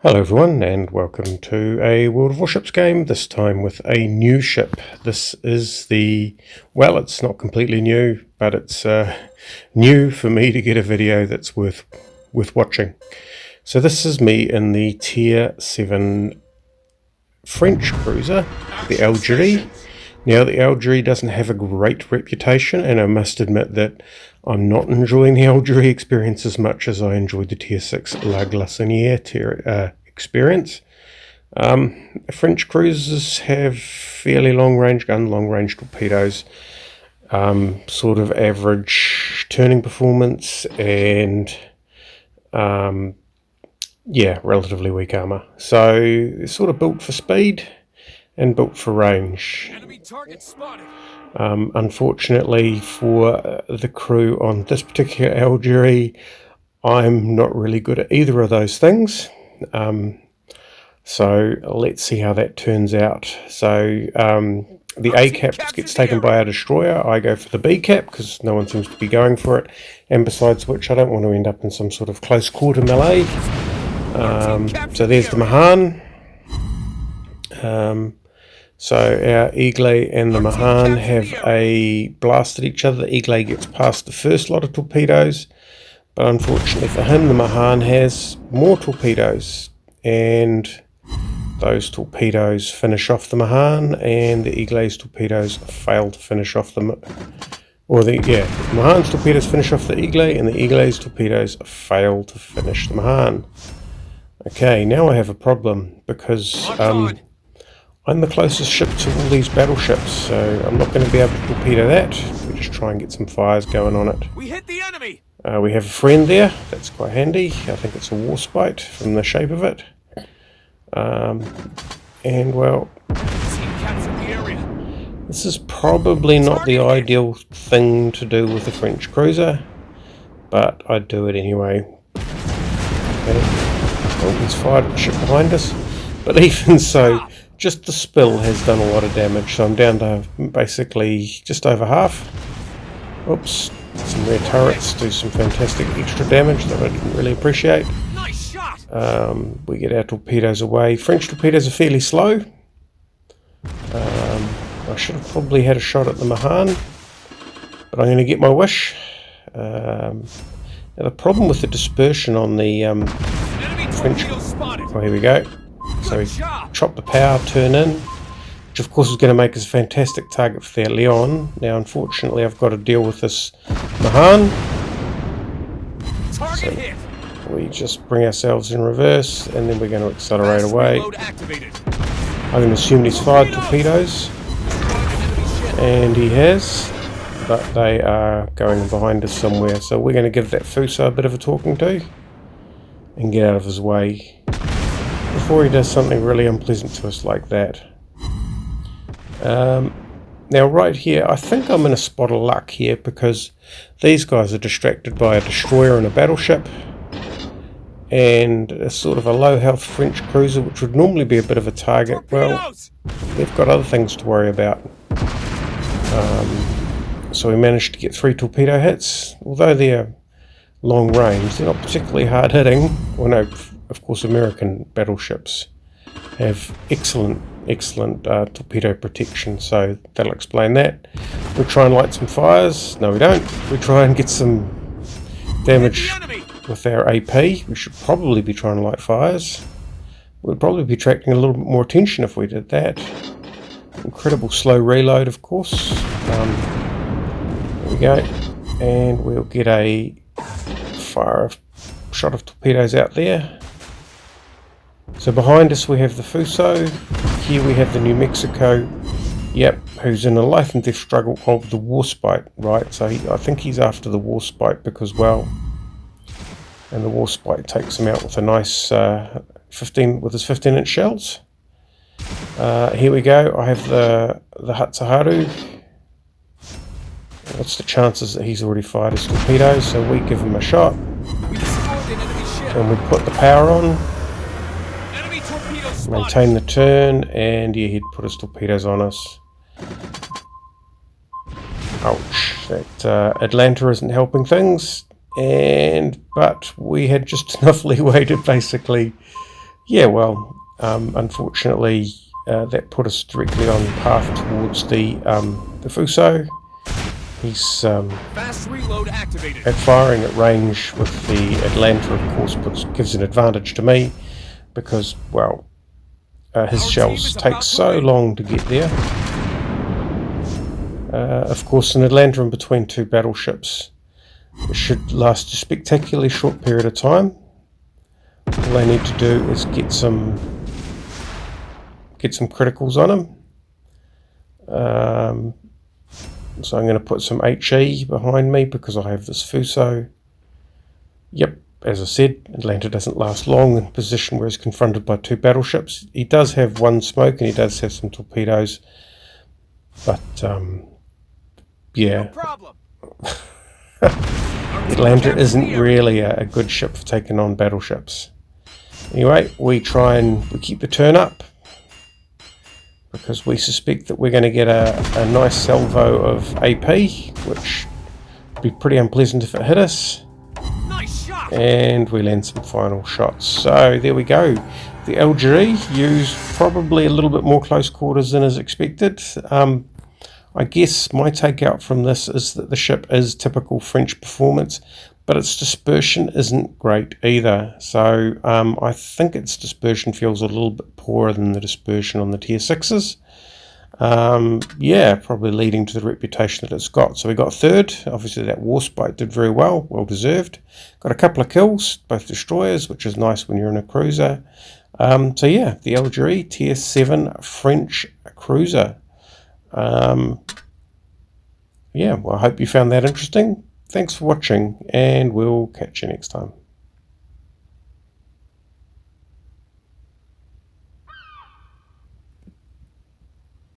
Hello everyone and welcome to a World of Warships game, this time with a new ship. This is well, it's not completely new, but it's new for me to get a video that's worth watching. So this is me in the Tier 7 French cruiser, the Algérie. Now the Algérie doesn't have a great reputation, and I must admit that I'm not enjoying the Algérie experience as much as I enjoyed the Tier 6 La Glaçonnière experience. French cruisers have fairly long-range gun, long-range torpedoes, sort of average turning performance, and yeah, relatively weak armour. So they're sort of built for speed and built for range. Enemy target spotted. Unfortunately for the crew on this particular Algérie, I'm not really good at either of those things. So let's see how that turns out. So the A cap gets taken by our destroyer. I go for the B cap because no one seems to be going for it, and besides which I don't want to end up in some sort of close quarter melee. So there's the Mahan. So our Eagle and the Mahan have a blast at each other. The Eagle gets past the first lot of torpedoes, but unfortunately for him, the Mahan has more torpedoes, and those torpedoes finish off the Mahan, and the Eagle's torpedoes fail to finish off the Mahan's torpedoes finish off the Eagle, and the Eagle's torpedoes fail to finish the Mahan. Okay, now I have a problem because I'm the closest ship to all these battleships, so I'm not going to be able to torpedo that. We just try and get some fires going on it. We hit the enemy. We have a friend there. That's quite handy. I think it's a Warspite from the shape of it. And well, this is probably not the ideal thing to do with a French cruiser, but I'd do it anyway. Okay. Oh, he's fired at the ship behind us, but even so, just the spill has done a lot of damage, so I'm down to basically just over half. Oops, some rear turrets do some fantastic extra damage that I didn't really appreciate. Nice shot. We get our torpedoes away. French torpedoes are fairly slow. I should have probably had a shot at the Mahan, but I'm going to get my wish. Now the problem with the dispersion on the French... Oh, here we go. So we chop the power, turn in, which of course is going to make us a fantastic target for their Leon. Now unfortunately I've got to deal with this Mahan. So we just bring ourselves in reverse, and then we're going to accelerate away. I'm going to assume he's fired torpedoes, and he has, but they are going behind us somewhere. So we're going to give that Fuso a bit of a talking to and get out of his way before he does something really unpleasant to us like that. Now right here, I think I'm in a spot of luck here because these guys are distracted by a destroyer and a battleship, and a sort of a low health French cruiser, which would normally be a bit of a target. Well, they've got other things to worry about. So we managed to get 3 torpedo hits. Although they're long range, they're not particularly hard hitting. Well, no, of course American battleships have excellent torpedo protection, so that'll explain that. We try and light some fires. No, we don't. We try and get some damage with our AP. We should probably be trying to light fires. We'd probably be attracting a little bit more attention if we did that. Incredible slow reload, of course. There we go, and we'll get a shot of torpedoes out there. So behind us we have the Fuso. Here we have the New Mexico. Yep, who's in a life and death struggle of the Warspite, right? So I think he's after the Warspite because, well, and the Warspite takes him out with a nice 15 with his 15-inch shells. Here we go. I have the Hatsuharu. What's the chances that he's already fired his torpedoes? So we give him a shot, and we put the power on, maintain the turn, and yeah, he'd put his torpedoes on us. Ouch, that Atlanta isn't helping things, but we had just enough leeway to basically yeah, well, unfortunately, that put us directly on the path towards the Fuso. He's Fast reload activated. at firing at range with the Atlanta, of course, gives an advantage to me because, well, his Our shells team is take about to so win. long to get there. Of course, an Atlanta in between two battleships should last a spectacularly short period of time. All they need to do is get some criticals on him. So I'm going to put some HE behind me because I have this Fuso. Yep, as I said, Atlanta doesn't last long in a position where he's confronted by two battleships. He does have one smoke and he does have some torpedoes, but yeah, No problem. Atlanta isn't really a good ship for taking on battleships. Anyway, we keep the turn up because we suspect that we're going to get a nice salvo of AP, which would be pretty unpleasant if it hit us. Nice shot. And we land some final shots. So there we go. The Algérie used probably a little bit more close quarters than is expected. I guess my takeout from this is that the ship is typical French performance, but its dispersion isn't great either. So I think its dispersion feels a little bit poorer than the dispersion on the Tier 6s. Yeah, probably leading to the reputation that it's got. So we got third. Obviously that Warspite did very well, well deserved. Got a couple of kills, both destroyers, which is nice when you're in a cruiser. So yeah, the Algérie Tier 7 French cruiser. Yeah, well, I hope you found that interesting. Thanks for watching, and we'll catch you next time.